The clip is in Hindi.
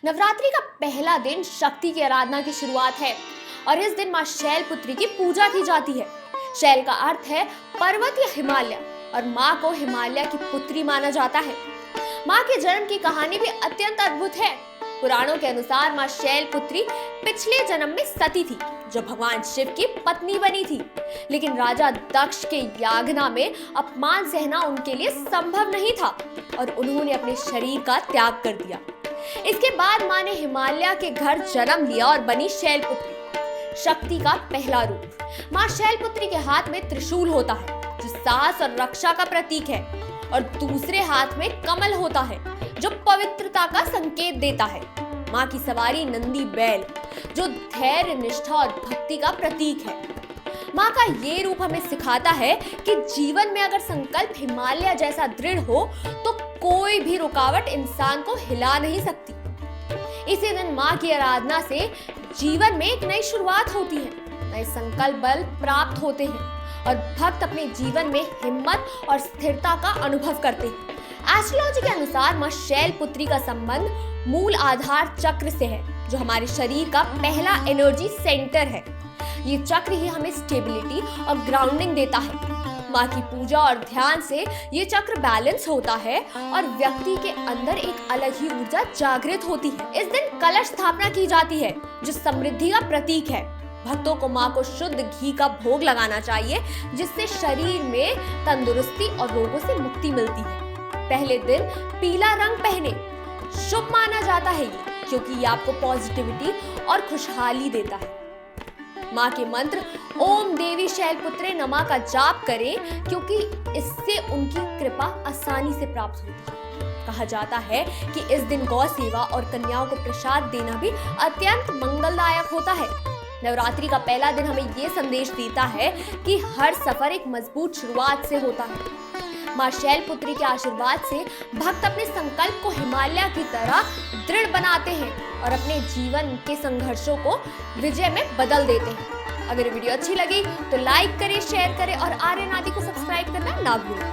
नवरात्रि का पहला दिन शक्ति की आराधना की शुरुआत है और इस दिन माँ शैलपुत्री की पूजा की जाती है। शैल का अर्थ है पर्वत या हिमालय और माँ को हिमालय की पुत्री माना जाता है। माँ के जन्म की कहानी भी अत्यंत अद्भुत है। पुराणों के अनुसार माँ शैलपुत्री पिछले जन्म में सती थी, जो भगवान शिव की पत्नी बनी थी, लेकिन राजा दक्ष के यागना में अपमान सहना उनके लिए संभव नहीं था और उन्होंने अपने शरीर का त्याग कर दिया। इसके बाद माँ ने हिमालय के घर जन्म लिया और बनी शैलपुत्री, शक्ति का पहला रूप। माँ शैलपुत्री के हाथ में त्रिशूल होता है, जो साहस और रक्षा का प्रतीक है, और दूसरे हाथ में कमल होता है, जो पवित्रता का संकेत देता है। माँ की सवारी नंदी बैल, जो धैर्य, निष्ठा और भक्ति का प्रतीक है। माँ का ये रूप हमें सिखाता है कि जीवन में अगर संकल्प हिमालय जैसा दृढ़ हो तो कोई भी रुकावट इंसान को हिला नहीं सकती। इसी दिन माँ की आराधना से जीवन में एक नई शुरुआत होती है, नए संकल्प बल प्राप्त होते हैं और भक्त अपने जीवन में हिम्मत और स्थिरता का अनुभव करते हैं। एस्ट्रोलॉजी के अनुसार माँ शैलपुत्री का संबंध मूल आधार चक्र से है, जो हमारे शरीर का पहला एनर्जी सेंटर है। ये चक्र ही हमें स्टेबिलिटी और ग्राउंडिंग देता है। माँ की पूजा और ध्यान से ये चक्र बैलेंस होता है और व्यक्ति के अंदर एक अलग ही ऊर्जा जागृत होती है। इस दिन कलश स्थापना की जाती है, जो समृद्धि का प्रतीक है। भक्तों को माँ को शुद्ध घी का भोग लगाना चाहिए, जिससे शरीर में तंदुरुस्ती और रोगों से मुक्ति मिलती है। पहले दिन पीला रंग पहने शुभ माना जाता है, क्योंकि ये आपको पॉजिटिविटी और खुशहाली देता है। माँ के मंत्र ओम देवी शैलपुत्रे नमः का जाप करें, क्योंकि इससे उनकी कृपा आसानी से प्राप्त होती है। कहा जाता है कि इस दिन गौ सेवा और कन्याओं को प्रसाद देना भी अत्यंत मंगलदायक होता है। नवरात्रि का पहला दिन हमें ये संदेश देता है कि हर सफर एक मजबूत शुरुआत से होता है। माँ शैलपुत्री के आशीर्वाद से भक्त अपने संकल्प को हिमालय की तरह दृढ़ बनाते हैं और अपने जीवन के संघर्षों को विजय में बदल देते हैं। अगर वीडियो अच्छी लगी तो लाइक करें, शेयर करें और आर्यन आदि को सब्सक्राइब करना ना भूलें।